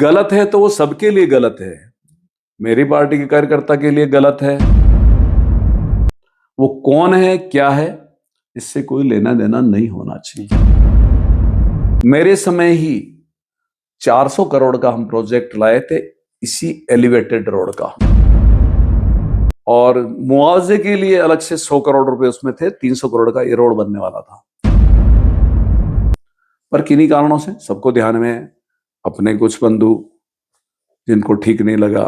गलत है तो वो सबके लिए गलत है। मेरी पार्टी के कार्यकर्ता के लिए गलत है। वो कौन है, क्या है, इससे कोई लेना देना नहीं होना चाहिए। मेरे समय ही 400 करोड़ का हम प्रोजेक्ट लाए थे, इसी एलिवेटेड रोड का, और मुआवजे के लिए अलग से 100 करोड़ रुपए उसमें थे। 300 करोड़ का ये रोड बनने वाला था, पर किन्हीं कारणों से सबको ध्यान में, अपने कुछ बंधु जिनको ठीक नहीं लगा,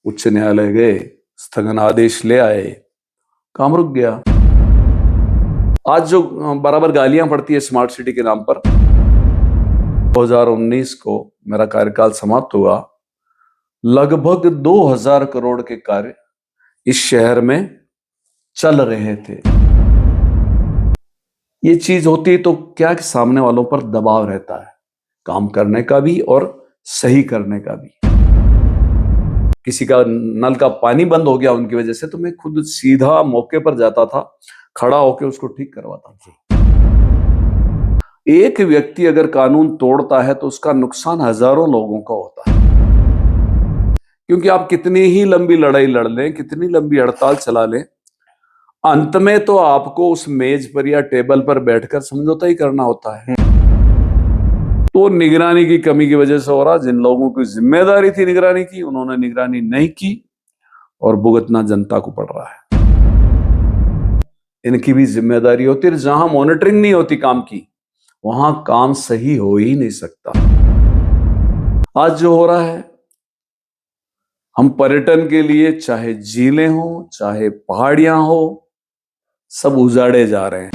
उच्च न्यायालय गए, स्थगन आदेश ले आए, काम रुक गया। आज जो बराबर गालियां पड़ती है स्मार्ट सिटी के नाम पर, 2019 को मेरा कार्यकाल समाप्त हुआ, लगभग 2000 करोड़ के कार्य इस शहर में चल रहे थे। ये चीज होती तो क्या कि सामने वालों पर दबाव रहता है, काम करने का भी और सही करने का भी। किसी का नल का पानी बंद हो गया उनकी वजह से, तो मैं खुद सीधा मौके पर जाता था, खड़ा होकर उसको ठीक करवाता था। एक व्यक्ति अगर कानून तोड़ता है तो उसका नुकसान हजारों लोगों का होता है, क्योंकि आप कितनी ही लंबी लड़ाई लड़ लें, कितनी लंबी हड़ताल चला लें, अंत में तो आपको उस मेज पर या टेबल पर बैठकर समझौता ही करना होता है। तो निगरानी की कमी की वजह से हो रहा, जिन लोगों की जिम्मेदारी थी निगरानी की, उन्होंने निगरानी नहीं की और भुगतना जनता को पड़ रहा है। इनकी भी जिम्मेदारी होती है। जहां मॉनिटरिंग नहीं होती काम की, वहां काम सही हो ही नहीं सकता। आज जो हो रहा है, हम पर्यटन के लिए चाहे झीलें हो चाहे पहाड़ियां हो, सब उजाड़े जा रहे हैं।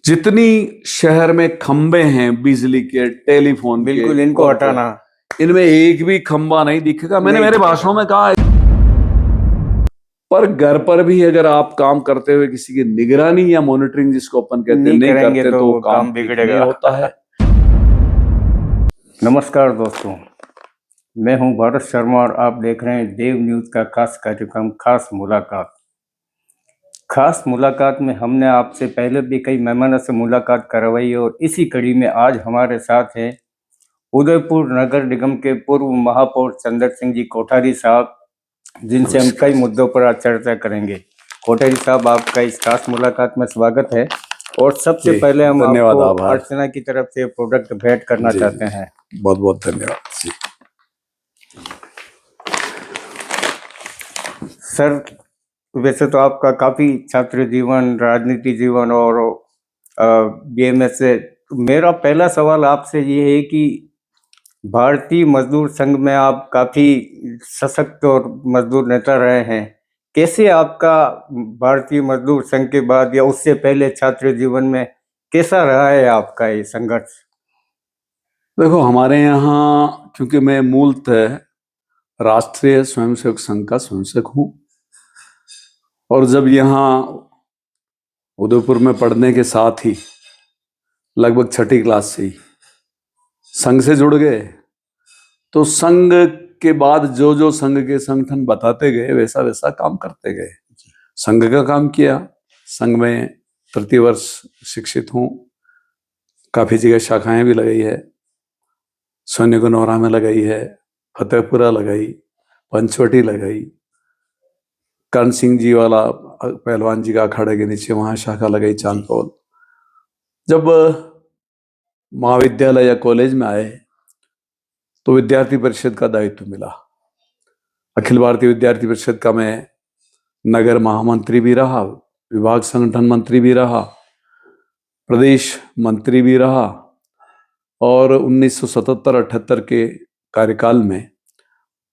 जितनी शहर में खंबे हैं बिजली के, टेलीफोन के, बिल्कुल इनको हटाना, इनमें एक भी खंबा नहीं दिखेगा। मैंने मेरे भाषणों में कहा, पर घर पर भी अगर आप काम करते हुए किसी की निगरानी या मॉनिटरिंग, जिसको अपन कहते हैं, नहीं करते तो काम बिगड़ेगा होता है। नमस्कार दोस्तों, मैं हूं भारत शर्मा और आप देख रहे हैं देव न्यूज का खास कार्यक्रम खास मुलाकात। खास मुलाकात में हमने आपसे पहले भी कई मेहमानों से मुलाकात करवाई और इसी कड़ी में आज हमारे साथ हैं उदयपुर नगर निगम के पूर्व महापौर चंदर सिंह जी कोठारी साहब, जिनसे हम कई मुद्दों पर आज चर्चा करेंगे। कोठारी साहब, आपका इस खास मुलाकात में स्वागत है। और सबसे पहले हम आपको अर्चना की तरफ से प्रोडक्ट भेंट करना चाहते हैं। बहुत बहुत धन्यवाद जी। सर, वैसे तो आपका काफ़ी छात्र जीवन, राजनीति जीवन और बीएमएस से, मेरा पहला सवाल आपसे ये है कि भारतीय मजदूर संघ में आप काफ़ी सशक्त और मजदूर नेता रहे हैं। कैसे आपका भारतीय मजदूर संघ के बाद या उससे पहले छात्र जीवन में कैसा रहा है आपका ये संघर्ष? देखो, हमारे यहाँ, क्योंकि मैं मूलतः राष्ट्रीय स्वयंसेवक संघ का स्वयंसेवक हूँ, और जब यहाँ उदयपुर में पढ़ने के साथ ही लगभग 6ठी क्लास से ही संघ से जुड़ गए, तो संघ के बाद जो जो संघ के संगठन बताते गए वैसा वैसा काम करते गए। संघ का काम किया, संघ में प्रतिवर्ष शिक्षित हूँ, काफी जगह शाखाएं भी लगाई है। सोने गुनौरा में लगाई है, फतेहपुरा लगाई, पंचवटी लगाई, कर्ण सिंह जी वाला पहलवान जी का अखाड़े के नीचे वहां शाखा लगाई, चांदपोल। जब महाविद्यालय या कॉलेज में आए तो विद्यार्थी परिषद का दायित्व मिला। अखिल भारतीय विद्यार्थी परिषद का मैं नगर महामंत्री भी रहा, विभाग संगठन मंत्री भी रहा, प्रदेश मंत्री भी रहा, और 1977-78 के कार्यकाल में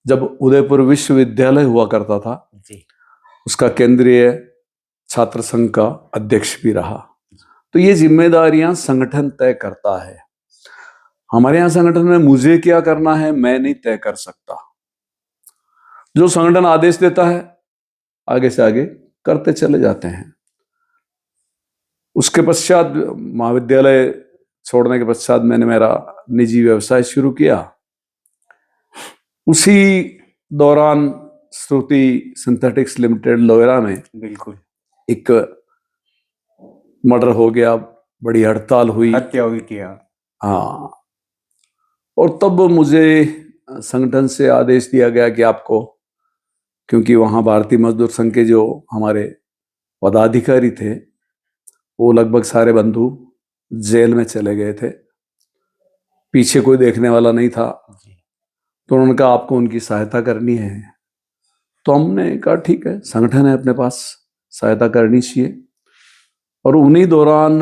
जब उदयपुर विश्वविद्यालय हुआ करता था जी, उसका केंद्रीय छात्र संघ का अध्यक्ष भी रहा। तो ये जिम्मेदारियां संगठन तय करता है। हमारे यहाँ संगठन में मुझे क्या करना है मैं नहीं तय कर सकता। जो संगठन आदेश देता है आगे से आगे करते चले जाते हैं। उसके पश्चात महाविद्यालय छोड़ने के पश्चात मैंने मेरा निजी व्यवसाय शुरू किया। उसी दौरान श्रुति सिंथेटिक्स लिमिटेड लोयरा में बिल्कुल एक मर्डर हो गया, बड़ी हड़ताल हुई, हत्या हुई थी। हाँ, और तब मुझे संगठन से आदेश दिया गया कि आपको, क्योंकि वहाँ भारतीय मजदूर संघ के जो हमारे पदाधिकारी थे वो लगभग सारे बंधु जेल में चले गए थे, पीछे कोई देखने वाला नहीं था। तो उन्होंने कहा आपको उनकी सहायता करनी है। तो हमने कहा ठीक है, संगठन है अपने पास, सहायता करनी चाहिए। और उन्हीं दौरान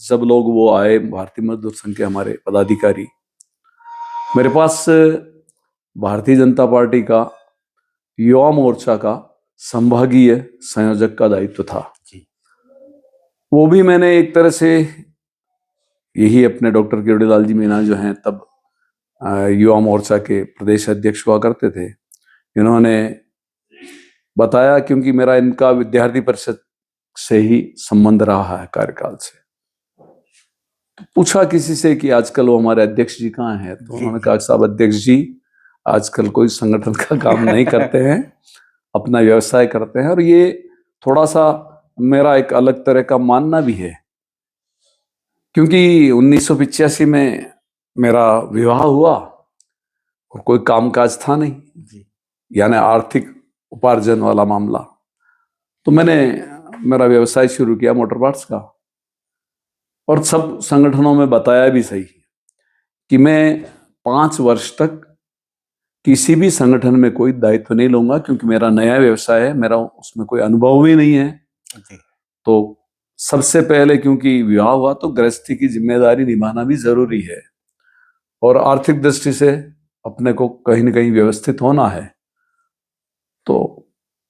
जब लोग वो आए भारतीय मजदूर संघ के हमारे पदाधिकारी, मेरे पास भारतीय जनता पार्टी का युवा मोर्चा का संभागीय संयोजक का दायित्व था। वो भी मैंने एक तरह से, यही अपने डॉक्टर किरोड़ीलाल जी मीणा जो हैं तब युवा मोर्चा के प्रदेश अध्यक्ष हुआ करते थे, इन्होंने बताया, क्योंकि मेरा इनका विद्यार्थी परिषद से ही संबंध रहा है कार्यकाल से। तो पूछा किसी से कि आजकल वो हमारे अध्यक्ष जी कहाँ हैं, तो उन्होंने कहा साहब अध्यक्ष जी आजकल कोई संगठन का काम नहीं करते हैं, अपना व्यवसाय करते हैं। और ये थोड़ा सा मेरा एक अलग तरह का मानना भी है, क्योंकि 1985 में मेरा विवाह हुआ और कोई कामकाज था नहीं, यानी आर्थिक उपार्जन वाला मामला। तो मैंने मेरा व्यवसाय शुरू किया मोटर पार्ट्स का, और सब संगठनों में बताया भी सही कि मैं 5 वर्ष तक किसी भी संगठन में कोई दायित्व नहीं लूंगा, क्योंकि मेरा नया व्यवसाय है, मेरा उसमें कोई अनुभव भी नहीं है। तो सबसे पहले क्योंकि विवाह हुआ तो गृहस्थी की जिम्मेदारी निभाना भी जरूरी है, और आर्थिक दृष्टि से अपने को कहीं ना कहीं व्यवस्थित होना है। तो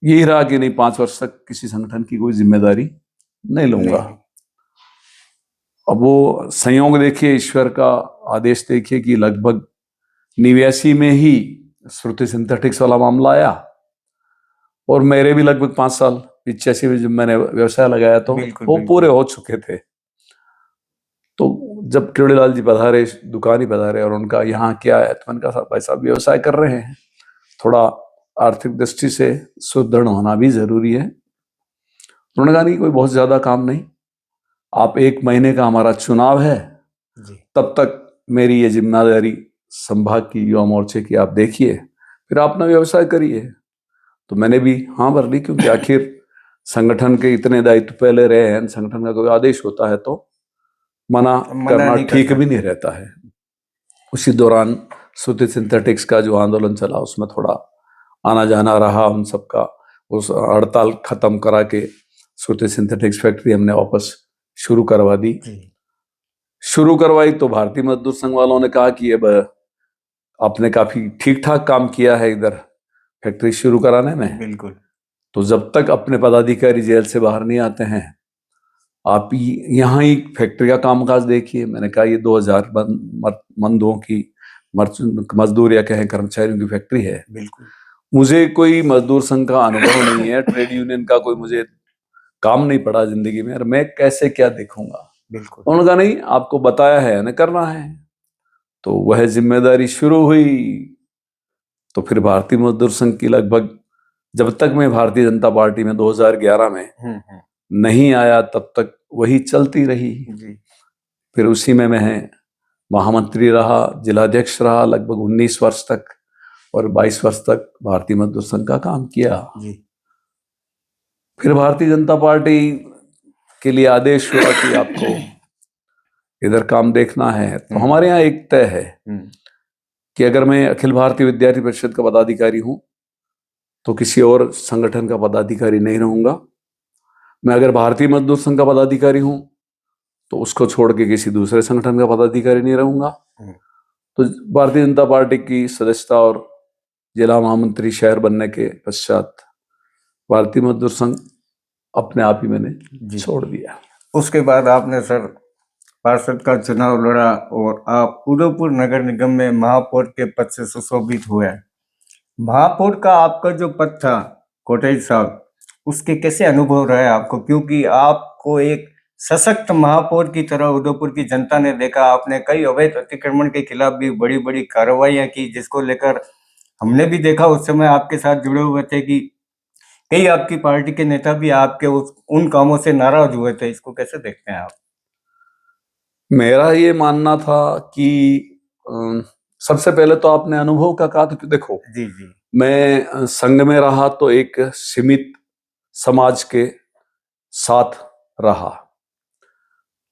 यही रहा कि नहीं, 5 वर्ष तक किसी संगठन की कोई जिम्मेदारी नहीं लूंगा। अब वो संयोग देखिए, ईश्वर का आदेश देखिए कि लगभग 89 में ही श्रुति सिंथेटिक्स वाला मामला आया, और मेरे भी लगभग 5 साल 85 में जब मैंने व्यवसाय लगाया तो वो पूरे हो चुके थे। तो जब किरोड़ीलाल जी पधारे, दुकान ही पधारे, और उनका यहाँ क्या है, तो मैंने कहा भाई साहब व्यवसाय कर रहे हैं, थोड़ा आर्थिक दृष्टि से सुदृढ़ होना भी जरूरी है। उन्होंने कहा नहीं, कोई बहुत ज्यादा काम नहीं, आप 1 महीने का हमारा चुनाव है, तब तक मेरी ये जिम्मेदारी संभाग की युवा मोर्चे की आप देखिए, फिर आप अपना व्यवसाय करिए। तो मैंने भी हाँ भर ली, क्योंकि आखिर संगठन के इतने दायित्व पहले रहे हैं, संगठन का कोई आदेश होता है तो मना करना ठीक भी नहीं रहता है। उसी दौरान श्रुति सिंथेटिक्स का जो आंदोलन चला उसमें थोड़ा आना जाना रहा उन सबका। उस हड़ताल खत्म करा के श्रुति सिंथेटिक्स फैक्ट्री हमने वापस शुरू करवा दी। शुरू करवाई तो भारतीय मजदूर संघ वालों ने कहा कि अब आपने काफी ठीक ठाक काम किया है इधर फैक्ट्री शुरू कराने में, बिल्कुल, तो जब तक अपने पदाधिकारी जेल से बाहर नहीं आते हैं आप यहाँ ही फैक्ट्री का कामकाज देखिए। मैंने कहा ये 2000 मजदूरों की मजदूर या कहें कर्मचारियों की फैक्ट्री है। बिल्कुल, मुझे कोई मजदूर संघ का अनुभव नहीं है, ट्रेड यूनियन का कोई मुझे काम नहीं पड़ा जिंदगी में, और मैं कैसे क्या देखूंगा। बिल्कुल। उन्होंने कहा नहीं, आपको बताया है ना करना है। तो वह जिम्मेदारी शुरू हुई। तो फिर भारतीय मजदूर संघ की लगभग, जब तक मैं भारतीय जनता पार्टी में 2011 में नहीं आया तब तक वही चलती रही। फिर उसी में मैं महामंत्री रहा, जिलाध्यक्ष रहा लगभग 19 वर्ष तक, और 22 वर्ष तक भारतीय मजदूर संघ का काम किया। फिर भारतीय जनता पार्टी के लिए आदेश हुआ कि आपको इधर काम देखना है। तो हमारे यहाँ एक तय है कि अगर मैं अखिल भारतीय विद्यार्थी परिषद का पदाधिकारी हूं तो किसी और संगठन का पदाधिकारी नहीं रहूंगा। मैं अगर भारतीय मजदूर संघ का पदाधिकारी हूं तो उसको छोड़ के किसी दूसरे संगठन का पदाधिकारी नहीं रहूंगा। तो भारतीय जनता पार्टी की सदस्यता और जिला महामंत्री शहर बनने के पश्चात भारतीय मजदूर संघ अपने आप ही मैंने छोड़ दिया। उसके बाद आपने सर पार्षद का चुनाव लड़ा और आप उदयपुर नगर निगम में महापौर के पद से सुशोभित हुए। महापौर का आपका जो पद था कोटेच साहब, उसके कैसे अनुभव रहे आपको, क्योंकि आपको एक सशक्त महापौर की तरह उदयपुर की जनता ने देखा। आपने कई अवैध अतिक्रमण के खिलाफ भी बड़ी बड़ी कार्रवाइयां की, जिसको लेकर हमने भी देखा उस समय आपके साथ जुड़े हुए थे कि कई आपकी पार्टी के नेता भी आपके उन कामों से नाराज हुए थे। इसको कैसे देखते हैं आप? मेरा ये मानना था कि सबसे पहले तो आपने अनुभव का कहा, तो देखो जी जी मैं संघ में रहा तो एक सीमित समाज के साथ रहा।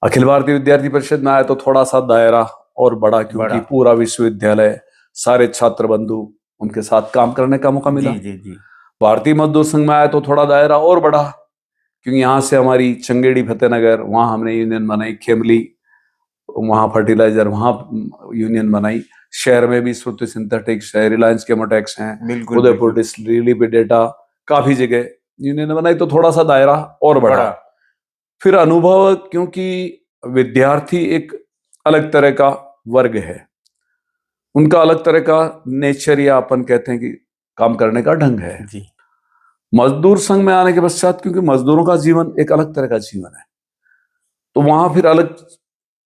अखिल भारतीय विद्यार्थी परिषद में आया तो थोड़ा सा दायरा और बड़ा, क्योंकि बड़ा। पूरा विश्वविद्यालय, सारे छात्र बंधु, उनके साथ काम करने का मौका मिला। जी जी जी भारतीय मजदूर संघ में आया तो थोड़ा दायरा और बढ़ा, क्योंकि यहाँ से हमारी चंगेड़ी फतेहनगर, वहाँ हमने यूनियन बनाई, खेमली वहाँ फर्टिलाइजर, वहाँ यूनियन बनाई। शहर में भी श्रुति सिंथेटिक्स है, रिलायंस केमोटेक्स हैं, बिल्कुल उदयपुर बिल्कुल। डिस्टिलरी पे डेटा, काफी जगह यूनियन बनाई तो थोड़ा सा दायरा और बढ़ा। बड़ा। फिर अनुभव, क्योंकि विद्यार्थी एक अलग तरह का वर्ग है, उनका अलग तरह का नेचर, या अपन कहते हैं कि काम करने का ढंग है। जी मजदूर संघ में आने के पश्चात, क्योंकि मजदूरों का जीवन एक अलग तरह का जीवन है, तो वहां फिर अलग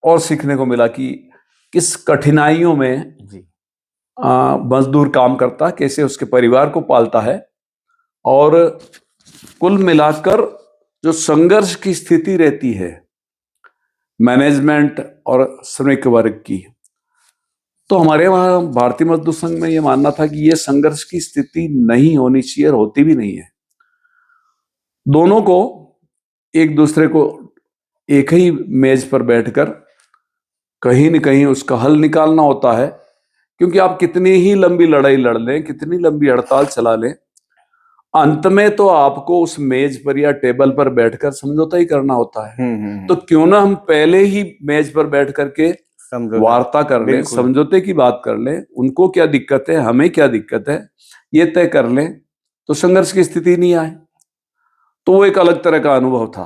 और सीखने को मिला कि किस कठिनाइयों में जी मजदूर काम करता है, कैसे उसके परिवार को पालता है, और कुल मिलाकर जो संघर्ष की स्थिति रहती है मैनेजमेंट और श्रमिक वर्ग की, तो हमारे वहां भारतीय मजदूर संघ में ये मानना था कि ये संघर्ष की स्थिति नहीं होनी चाहिए और होती भी नहीं है। दोनों को एक दूसरे को एक ही मेज पर बैठकर कहीं न कहीं उसका हल निकालना होता है, क्योंकि आप कितनी ही लंबी लड़ाई लड़ लें, कितनी लंबी हड़ताल चला लें, अंत में तो आपको उस मेज पर या टेबल पर बैठकर समझौता ही करना होता है। तो क्यों ना हम पहले ही मेज पर बैठ करके समझौता। वार्ता कर लें, बिल्कुल। समझौते की बात कर लें, उनको क्या दिक्कत है, हमें क्या दिक्कत है, ये तय कर लें, तो संघर्ष की स्थिति नहीं आए। तो वो एक अलग तरह का अनुभव था।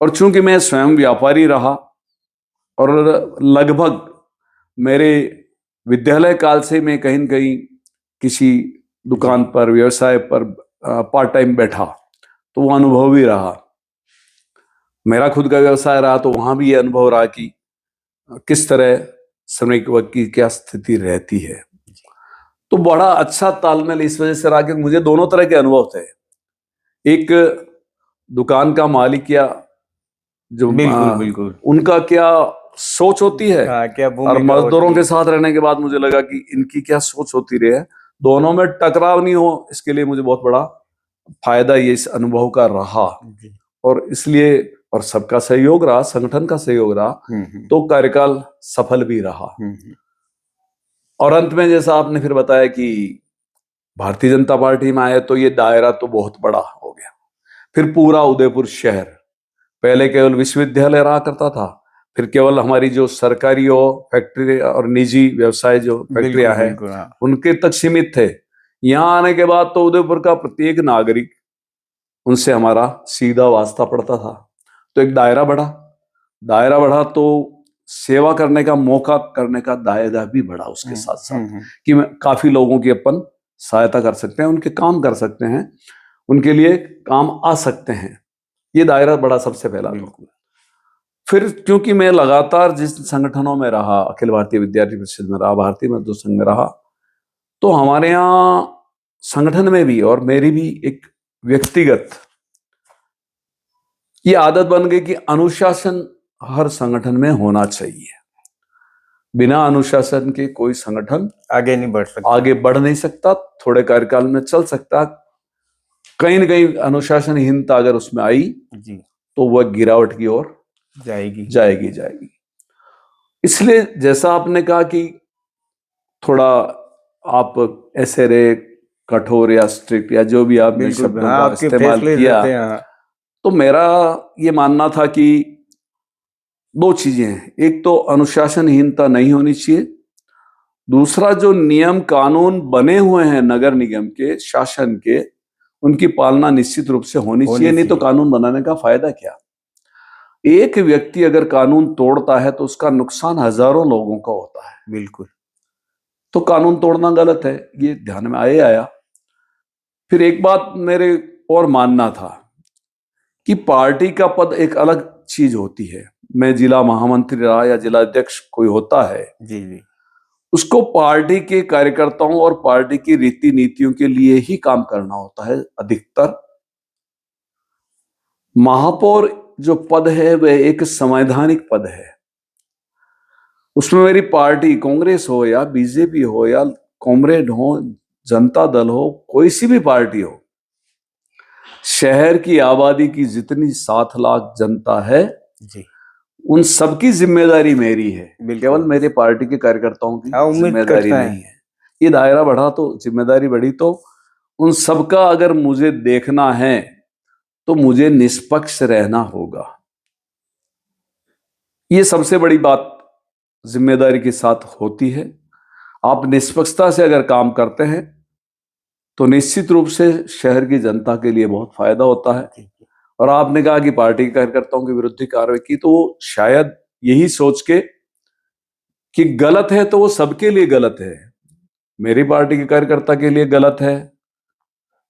और चूंकि मैं स्वयं व्यापारी रहा और लगभग मेरे विद्यालय काल से मैं कहीं न कहीं किसी दुकान पर, व्यवसाय पर पार्ट टाइम बैठा, तो वो अनुभव भी रहा। मेरा खुद का व्यवसाय रहा तो वहां भी ये अनुभव रहा कि किस तरह श्रमिक वर्ग की क्या स्थिति रहती है। तो बड़ा अच्छा तालमेल इस वजह से रहा कि मुझे दोनों तरह के अनुभव थे। एक दुकान का मालिक या जो बिल्कुल बिल्कुल। उनका क्या सोच होती है, हाँ, क्या और भूमिका मजदूरों होती के है। साथ रहने के बाद मुझे लगा कि इनकी क्या सोच होती रही है, दोनों में टकराव नहीं हो, इसके लिए मुझे बहुत बड़ा फायदा ये इस अनुभव का रहा। जी और इसलिए, और सबका सहयोग रहा, संगठन का सहयोग रहा, तो कार्यकाल सफल भी रहा। और अंत में जैसा आपने फिर बताया कि भारतीय जनता पार्टी में आए तो ये दायरा तो बहुत बड़ा हो गया। फिर पूरा उदयपुर शहर, पहले केवल विश्वविद्यालय रहा करता था, फिर केवल हमारी जो सरकारी और फैक्ट्री और निजी व्यवसाय जो फैक्ट्रियां बिल्कुल हैं बिल्कुल। हाँ उनके तक सीमित थे। यहाँ आने के बाद तो उदयपुर का प्रत्येक नागरिक, उनसे हमारा सीधा वास्ता पड़ता था। तो एक दायरा बढ़ा, दायरा बढ़ा तो सेवा करने का, मौका करने का दायरा भी बढ़ा उसके साथ साथ, कि मैं काफी लोगों की अपन सहायता कर सकते हैं, उनके काम कर सकते हैं, उनके लिए काम आ सकते हैं। ये दायरा बढ़ा सबसे पहला। बिल्कुल। फिर क्योंकि मैं लगातार जिस संगठनों में रहा, अखिल भारतीय विद्यार्थी परिषद में रहा, भारतीय मजदूर संघ में रहा, तो हमारे यहाँ संगठन में भी और मेरी भी एक व्यक्तिगत ये आदत बन गई कि अनुशासन हर संगठन में होना चाहिए। बिना अनुशासन के कोई संगठन आगे नहीं बढ़ सकता। आगे बढ़ नहीं सकता, थोड़े कार्यकाल में चल सकता। कहीं ना कहीं अनुशासनहीनता अगर उसमें आई जी तो वह गिरावट की ओर जाएगी। जाएगी। इसलिए जैसा आपने कहा कि थोड़ा आप ऐसे रहे, कठोर या स्ट्रिक्ट या जो भी आपने बिल्कुल। शब्दों हाँ, का आपके इस्तेमाल फैसले किया, रहते हैं। हाँ तो मेरा ये मानना था कि दो चीजें हैं। एक तो अनुशासनहीनता नहीं होनी चाहिए, दूसरा जो नियम कानून बने हुए हैं नगर निगम के, शासन के, उनकी पालना निश्चित रूप से होनी चाहिए। नहीं तो कानून बनाने का फायदा क्या। एक व्यक्ति अगर कानून तोड़ता है तो उसका नुकसान हजारों लोगों का होता है। बिल्कुल। तो कानून तोड़ना गलत है, ये ध्यान में आया। फिर एक बात मेरे और मानना था कि पार्टी का पद एक अलग चीज होती है। मैं जिला महामंत्री रहा या जिला अध्यक्ष कोई होता है, जी जी उसको पार्टी के कार्यकर्ताओं और पार्टी की रीति नीतियों के लिए ही काम करना होता है अधिकतर। महापौर जो पद है वह एक संवैधानिक पद है। उसमें मेरी पार्टी कांग्रेस हो या बीजेपी हो या कॉमरेड हो, जनता दल हो, कोई सी भी पार्टी हो, शहर की आबादी की जितनी 7 लाख जनता है, जी, उन सबकी जिम्मेदारी मेरी है। बिल्कुल। केवल मेरे पार्टी के कार्यकर्ताओं की हाँ, उम्मीद जिम्मेदारी करता नहीं है। ये दायरा बढ़ा तो जिम्मेदारी बढ़ी तो उन सबका अगर मुझे देखना है तो मुझे निष्पक्ष रहना होगा। ये सबसे बड़ी बात जिम्मेदारी के साथ होती है। आप निष्पक्षता से अगर काम करते हैं तो निश्चित रूप से शहर की जनता के लिए बहुत फायदा होता है। जी, जी, और आपने कहा कि पार्टी के कार्यकर्ताओं के विरुद्ध ही कार्रवाई की, तो वो शायद यही सोच के कि गलत है तो वो सबके लिए गलत है, मेरी पार्टी के कार्यकर्ता के लिए गलत है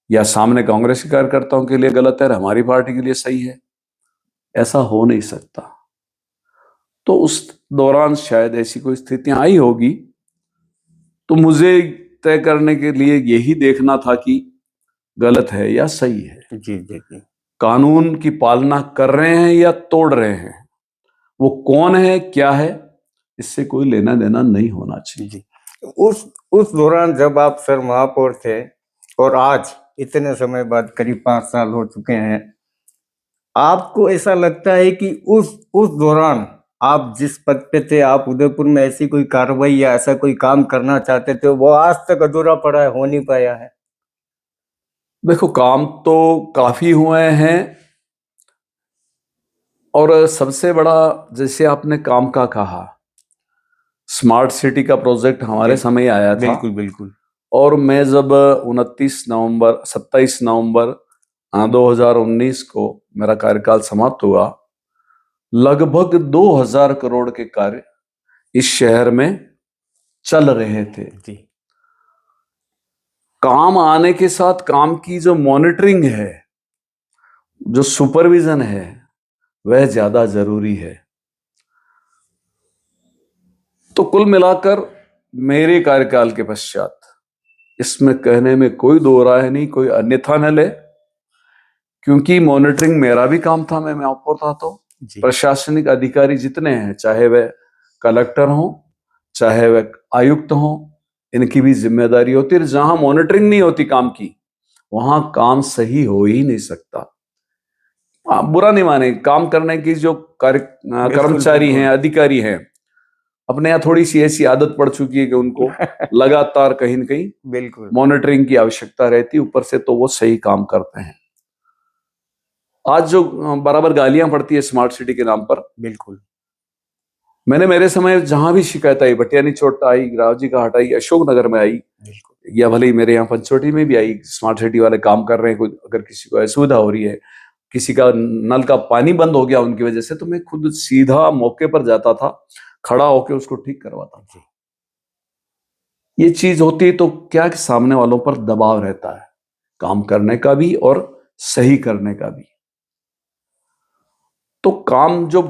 या सामने कांग्रेस के कार्यकर्ताओं के लिए गलत है और हमारी पार्टी के लिए सही है, ऐसा हो नहीं सकता। तो उस दौरान शायद ऐसी कोई स्थितियां आई होगी, तो मुझे तय करने के लिए यही देखना था कि गलत है या सही है, जी, जी, जी, कानून की पालना कर रहे हैं या तोड़ रहे हैं, वो कौन है क्या है, इससे कोई लेना देना नहीं होना चाहिए। जी। उस दौरान जब आप सर महापौर थे और आज इतने समय बाद करीब 5 साल हो चुके हैं, आपको ऐसा लगता है कि उस दौरान आप जिस पद पे थे, आप उदयपुर में ऐसी कोई कार्रवाई या ऐसा कोई काम करना चाहते थे, वो आज तक अधूरा पड़ा है, हो नहीं पाया है? देखो, काम तो काफी हुए हैं और सबसे बड़ा, जैसे आपने काम का कहा, स्मार्ट सिटी का प्रोजेक्ट हमारे समय आया था। बिल्कुल, बिल्कुल। और मैं जब 27 नवंबर 2019 को मेरा कार्यकाल समाप्त हुआ, लगभग 2000 करोड़ के कार्य इस शहर में चल रहे थे। जी, काम आने के साथ काम की जो मॉनिटरिंग है, जो सुपरविजन है, वह ज्यादा जरूरी है। तो कुल मिलाकर मेरे कार्यकाल के पश्चात इसमें कहने में कोई दो राय नहीं, कोई अन्यथा न ले, क्योंकि मॉनिटरिंग मेरा भी काम था। मैं महापौर था तो जी, प्रशासनिक अधिकारी जितने हैं, चाहे वह कलेक्टर हो, चाहे वह आयुक्त हो, इनकी भी जिम्मेदारी होती है। जहां मॉनिटरिंग नहीं होती काम की, वहां काम सही हो ही नहीं सकता। बुरा नहीं माने, काम करने की जो कर्मचारी हैं, बिल्कुल। अधिकारी हैं, अपने यहाँ थोड़ी सी ऐसी आदत पड़ चुकी है कि उनको लगातार कहीं न कहीं बिल्कुल, मॉनिटरिंग की आवश्यकता रहती है। ऊपर से तो वो सही काम करते हैं। आज जो बराबर गालियां पड़ती है स्मार्ट सिटी के नाम पर, बिल्कुल, मैंने मेरे समय जहां भी शिकायत आई, भटियानी चौट आई, रावजी का हट आई, अशोकनगर में आई, बिल्कुल। या भले ही मेरे यहाँ पंचवटी में भी आई, स्मार्ट सिटी वाले काम कर रहे हैं, कोई अगर किसी को असुविधा हो रही है, किसी का नल का पानी बंद हो गया उनकी वजह से, तो मैं खुद सीधा मौके पर जाता था, खड़ा होकर उसको ठीक करवाता था। ये चीज होती है तो क्या कि सामने वालों पर दबाव रहता है, काम करने का भी और सही करने का भी। तो काम जो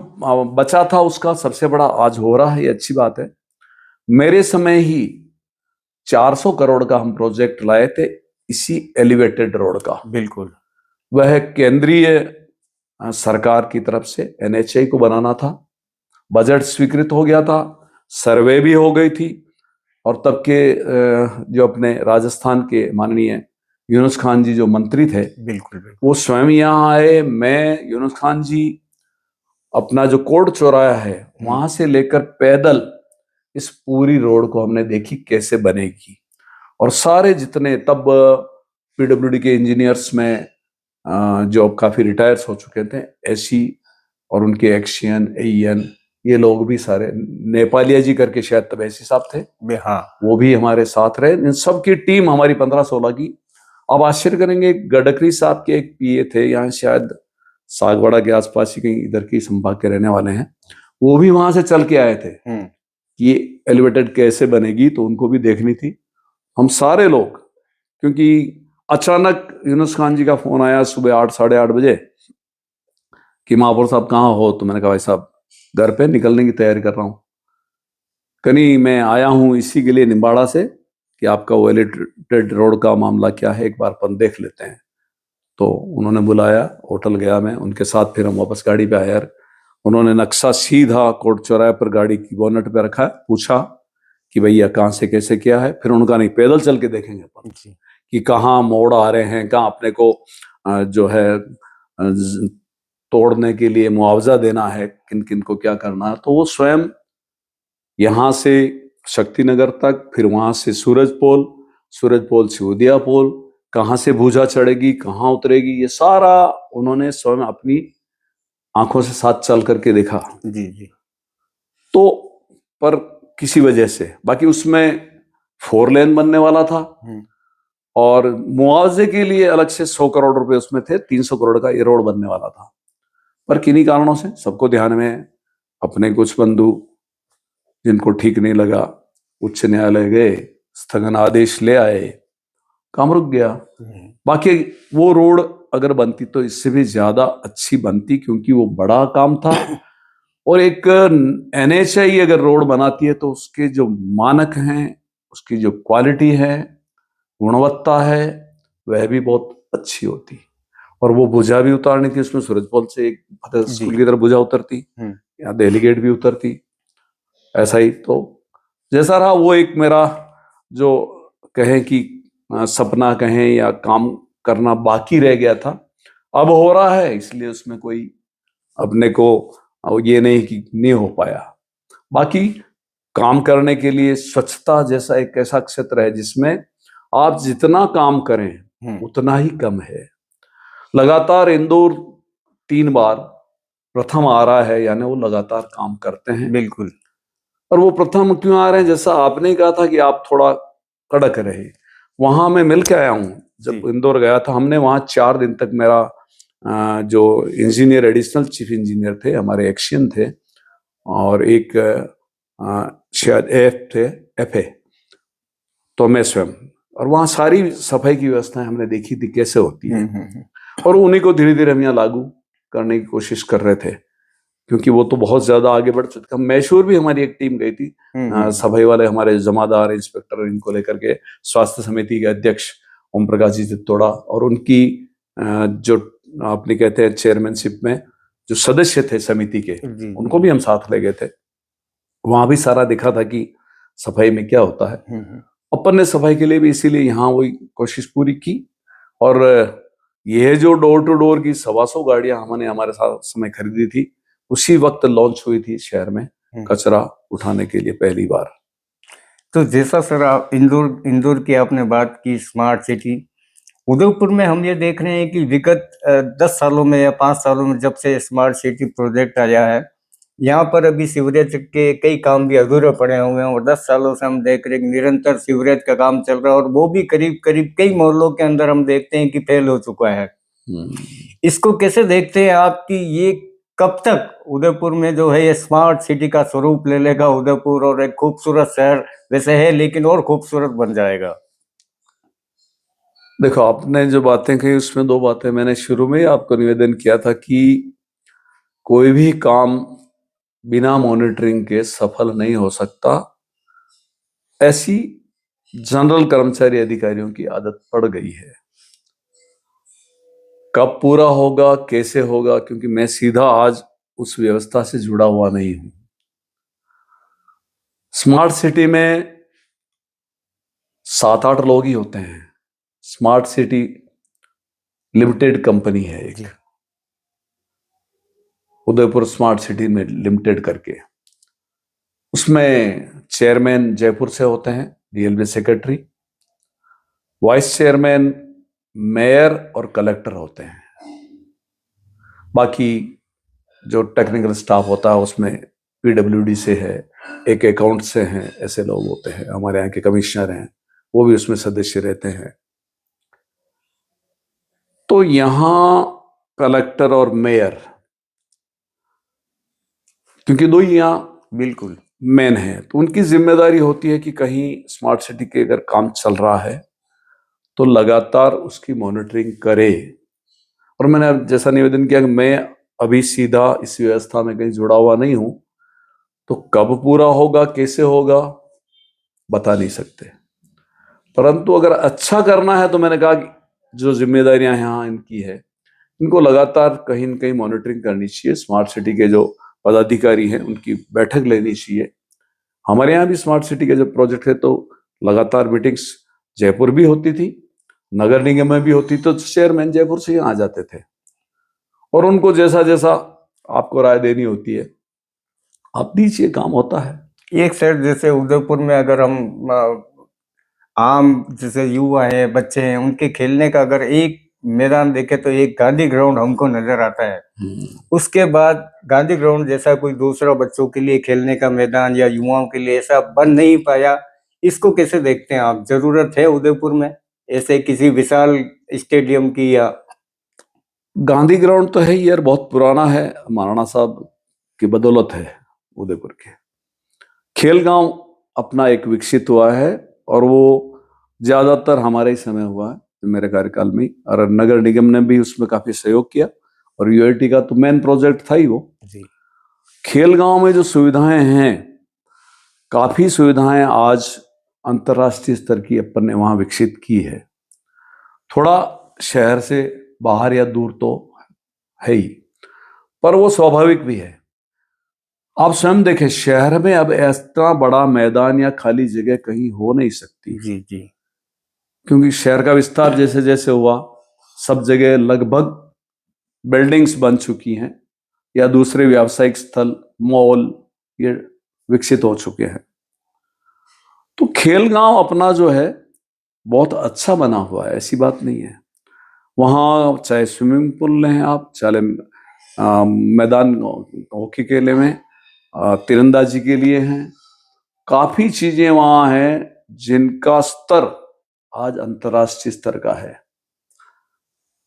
बचा था उसका सबसे बड़ा आज हो रहा है, ये अच्छी बात है। मेरे समय ही 400 करोड़ का हम प्रोजेक्ट लाए थे, इसी एलिवेटेड रोड का। बिल्कुल, वह केंद्रीय सरकार की तरफ से एनएचए को बनाना था। बजट स्वीकृत हो गया था, सर्वे भी हो गई थी, और तब के जो अपने राजस्थान के माननीय यूनुस खान जी जो मंत्री थे, बिल्कुल, बिल्कुल। वो स्वयं यहाँ आए। मैं, यूनुस खान जी, अपना जो कोट चौराहा है वहां से लेकर पैदल इस पूरी रोड को हमने देखी कैसे बनेगी। और सारे जितने तब पीडब्ल्यूडी के इंजीनियर्स में जो काफी रिटायर्स हो चुके थे, एसी और उनके एक्शियन, एईएन, ये लोग भी सारे, नेपालिया जी करके शायद तब एसी साहब थे, हाँ, वो भी हमारे साथ रहे। इन सबकी टीम हमारी 15-16 की। अब आश्चर्य करेंगे, गडकरी साहब के एक पीए थे, यहाँ शायद सागवाड़ा के आसपास ही कहीं इधर की संभाग के रहने वाले हैं, वो भी वहां से चल के आए थे कि ये एलिवेटेड कैसे बनेगी, तो उनको भी देखनी थी। हम सारे लोग, क्योंकि अचानक यूनुस खान जी का फोन आया सुबह 8, 8:30 बजे कि महापौर साहब कहाँ हो, तो मैंने कहा भाई साहब घर पे निकलने की तैयारी कर रहा हूँ। कहीं मैं आया हूँ इसी के लिए निम्बाड़ा से कि आपका वो एलिवेटेड रोड का मामला क्या है, एक बार अपन देख लेते हैं। तो उन्होंने बुलाया, होटल गया मैं उनके साथ, फिर हम वापस गाड़ी पे आए। उन्होंने नक्शा सीधा कोर्ट चौराहे पर गाड़ी की बोनट पे रखा, पूछा कि भैया कहाँ से कैसे क्या है। फिर उनका नहीं, पैदल चल के देखेंगे अपन जी कि कहाँ मोड़ आ रहे हैं, कहाँ अपने को जो है तोड़ने के लिए मुआवजा देना है, किन किन को क्या करना है। तो वो स्वयं यहाँ से शक्तिनगर तक, फिर वहां से सूरजपोल से उदयापोल, कहाँ से भूजा चढ़ेगी, कहाँ उतरेगी, ये सारा उन्होंने स्वयं अपनी आंखों से साथ चल करके देखा। जी जी तो पर किसी वजह से, बाकी उसमें 4 लेन बनने वाला था और मुआवजे के लिए अलग से 100 करोड़ रुपए उसमें थे, 300 करोड़ का ये रोड बनने वाला था। पर किन्हीं कारणों से सबको ध्यान में, अपने कुछ बंधु जिनको ठीक नहीं लगा, उच्च न्यायालय गए, स्थगन आदेश ले आए, काम रुक गया। बाकी वो रोड अगर बनती तो इससे भी ज्यादा अच्छी बनती, क्योंकि वो बड़ा काम था। और एक NHAI अगर रोड बनाती है तो उसके जो मानक हैं, उसकी जो क्वालिटी है, गुणवत्ता है, वह भी बहुत अच्छी होती। और वो भुजा भी उतारनी थी उसमें, सूरजपोल से एक फतेह स्कूल की तरफ भुजा उतरती, या दिल्ली गेट भी उतरती, ऐसा ही। तो जैसा रहा, वो एक मेरा जो कहें कि सपना कहें या काम करना बाकी रह गया था, अब हो रहा है, इसलिए उसमें कोई अपने को ये नहीं कि नहीं हो पाया। बाकी काम करने के लिए स्वच्छता जैसा एक ऐसा क्षेत्र है जिसमें आप जितना काम करें उतना ही कम है। लगातार इंदौर 3 बार प्रथम आ रहा है, यानी वो लगातार काम करते हैं। बिल्कुल। और वो प्रथम क्यों आ रहे हैं, जैसा आपने कहा था कि आप थोड़ा कड़क रहे, वहां मैं मिल के आया हूं। जब इंदौर गया था, हमने वहां 4 दिन तक, मेरा जो इंजीनियर, एडिशनल चीफ इंजीनियर थे हमारे, एक्शियन थे, और एक शायद FA, तो मैं स्वयं, और वहाँ सारी सफाई की व्यवस्थाएं हमने देखी थी कैसे होती है। और उन्हीं को धीरे धीरे हम यहाँ लागू करने की कोशिश कर रहे थे, क्योंकि वो तो बहुत ज्यादा आगे बढ़ चुका। मैसूर भी हमारी एक टीम गई थी, सफाई वाले हमारे जमादार, इंस्पेक्टर, इनको लेकर के, स्वास्थ्य समिति के अध्यक्ष ओम प्रकाश जी चित्तोड़ा, और उनकी जो अपने कहते हैं चेयरमैनशिप में जो सदस्य थे समिति के, उनको भी हम साथ ले गए थे। वहां भी सारा दिखा था कि सफाई में क्या होता है। अपन ने सफाई के लिए भी इसीलिए यहाँ वही कोशिश पूरी की। और यह जो डोर टू डोर की 125 गाड़ियां हमने हमारे साथ समय खरीदी थी, उसी वक्त लॉन्च हुई थी शहर में कचरा उठाने के लिए पहली बार। तो जैसा सर आप इंदौर की आपने बात की, स्मार्ट सिटी, उदयपुर में हम ये देख रहे हैं कि विगत 10 सालों में या 5 सालों में जब से स्मार्ट सिटी प्रोजेक्ट आया है, यहाँ पर अभी सीवरेज के कई काम भी अधूरे पड़े हुए हैं। और 10 सालों से हम देख रहे हैं निरंतर सीवरेज का काम चल रहा है, और वो भी करीब करीब कई मोहल्लों के अंदर हम देखते हैं कि फेल हो चुका है। इसको कैसे देखते हैं आप कि ये कब तक उदयपुर में जो है ये स्मार्ट सिटी का स्वरूप ले लेगा उदयपुर, और एक खूबसूरत शहर वैसे है लेकिन और खूबसूरत बन जाएगा? देखो, आपने जो बातें कही उसमें 2 बातें मैंने शुरू में ही आपको निवेदन किया था कि कोई भी काम बिना मॉनिटरिंग के सफल नहीं हो सकता। ऐसी जनरल कर्मचारी अधिकारियों की आदत पड़ गई है। कब पूरा होगा, कैसे होगा, क्योंकि मैं सीधा आज उस व्यवस्था से जुड़ा हुआ नहीं हूं। स्मार्ट सिटी में 7-8 लोग ही होते हैं। स्मार्ट सिटी लिमिटेड कंपनी है एक, उदयपुर स्मार्ट सिटी में लिमिटेड करके। उसमें चेयरमैन जयपुर से होते हैं, DLB secretary, vice chairman mayor और कलेक्टर होते हैं। बाकी जो टेक्निकल स्टाफ होता है उसमें PWD से है, एक अकाउंट से हैं, ऐसे लोग होते हैं। हमारे यहाँ के कमिश्नर हैं, वो भी उसमें सदस्य रहते हैं। तो यहाँ कलेक्टर और मेयर, क्योंकि 2 ही यहाँ बिल्कुल मेन है, तो उनकी जिम्मेदारी होती है कि कहीं स्मार्ट सिटी के अगर काम चल रहा है तो लगातार उसकी मॉनिटरिंग करे। और मैंने जैसा निवेदन किया कि मैं अभी सीधा इस व्यवस्था में कहीं जुड़ा हुआ नहीं हूं, तो कब पूरा होगा, कैसे होगा, बता नहीं सकते। परंतु अगर अच्छा करना है तो मैंने कहा कि जो जिम्मेदारियां यहाँ इनकी है, इनको लगातार कहीं न कहीं मॉनिटरिंग करनी चाहिए। स्मार्ट सिटी के जो पदाधिकारी हैं उनकी बैठक लेनी चाहिए। हमारे यहाँ भी स्मार्ट सिटी का जब प्रोजेक्ट है तो लगातार मीटिंग्स जयपुर भी होती थी, नगर निगम में भी होती, तो चेयरमैन जयपुर से यहाँ आ जाते थे और उनको जैसा जैसा आपको राय देनी होती है आप दीजिए, काम होता है। एक साइड जैसे उदयपुर में अगर हम आम जैसे युवा है, बच्चे हैं, उनके खेलने का अगर एक मैदान देखे तो एक गांधी ग्राउंड हमको नजर आता है। उसके बाद गांधी ग्राउंड जैसा कोई दूसरा बच्चों के लिए खेलने का मैदान या युवाओं के लिए ऐसा बन नहीं पाया। इसको कैसे देखते हैं आप? जरूरत है उदयपुर में ऐसे किसी विशाल स्टेडियम की? या गांधी ग्राउंड तो है ही यार, बहुत पुराना है, महाराणा साहब की बदौलत है उदयपुर के। खेल गांव अपना एक विकसित हुआ है और वो ज्यादातर हमारे ही समय हुआ है, मेरे कार्यकाल में, और नगर निगम ने भी उसमें काफी सहयोग किया और यूआईटी का तो मेन प्रोजेक्ट था ही वो जी। खेल गांव में जो सुविधाएं हैं, काफी सुविधाएं आज अंतर्राष्ट्रीय स्तर की अपन ने वहां विकसित की है। थोड़ा शहर से बाहर या दूर तो है ही, पर वो स्वाभाविक भी है। आप स्वयं देखें, शहर में अब इतना बड़ा मैदान या खाली जगह कहीं हो नहीं सकती। जी जी। क्योंकि शहर का विस्तार जैसे जैसे हुआ, सब जगह लगभग बिल्डिंग्स बन चुकी हैं या दूसरे व्यावसायिक स्थल, मॉल, ये विकसित हो चुके हैं। तो खेल गांव अपना जो है बहुत अच्छा बना हुआ है, ऐसी बात नहीं है। वहाँ चाहे स्विमिंग पूल लें आप, चाहे मैदान हॉकी के लिए में, तीरंदाजी के लिए हैं, काफी चीजें वहाँ हैं जिनका स्तर आज अंतर्राष्ट्रीय स्तर का है।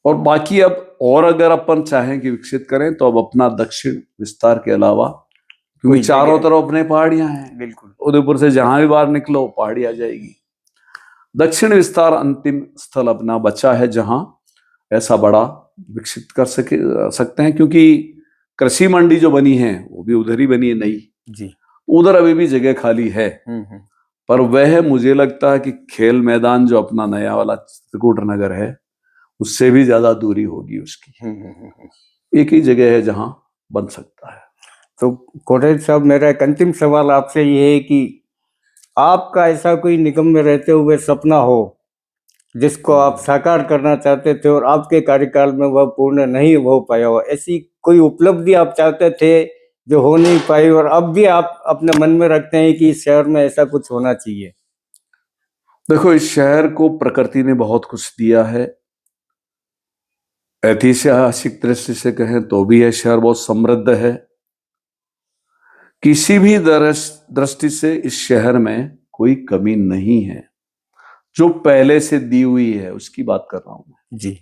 और बाकी अब और अगर अपन चाहें कि विकसित करें तो अब अपना दक्षिण विस्तार के अलावा, क्योंकि चारों तरफ अपने पहाड़ियां हैं, बिल्कुल उदयपुर से जहां भी बाहर निकलो पहाड़ी आ जाएगी। दक्षिण विस्तार अंतिम स्थल अपना बचा है जहां ऐसा बड़ा विकसित कर सकते हैं, क्योंकि कृषि मंडी जो बनी है वो भी उधर ही बनी है नई जी। उधर अभी भी जगह खाली है। पर वह मुझे लगता है कि खेल मैदान जो अपना नया वाला चित्रकूट नगर है उससे भी ज्यादा दूरी होगी उसकी। एक ही जगह है जहां बन सकता है। तो कोटेच साहब, मेरा एक अंतिम सवाल आपसे ये है कि आपका ऐसा कोई निगम में रहते हुए सपना हो जिसको आप साकार करना चाहते थे और आपके कार्यकाल में वह पूर्ण नहीं हो पाया हो, ऐसी कोई उपलब्धि आप चाहते थे जो हो नहीं पाई और अब भी आप अपने मन में रखते हैं कि इस शहर में ऐसा कुछ होना चाहिए? देखो, इस शहर को प्रकृति ने बहुत कुछ दिया है। ऐतिहासिक दृष्टि से कहें तो भी यह शहर बहुत समृद्ध है। किसी भी दृष्टि से इस शहर में कोई कमी नहीं है, जो पहले से दी हुई है उसकी बात कर रहा हूं मैं जी।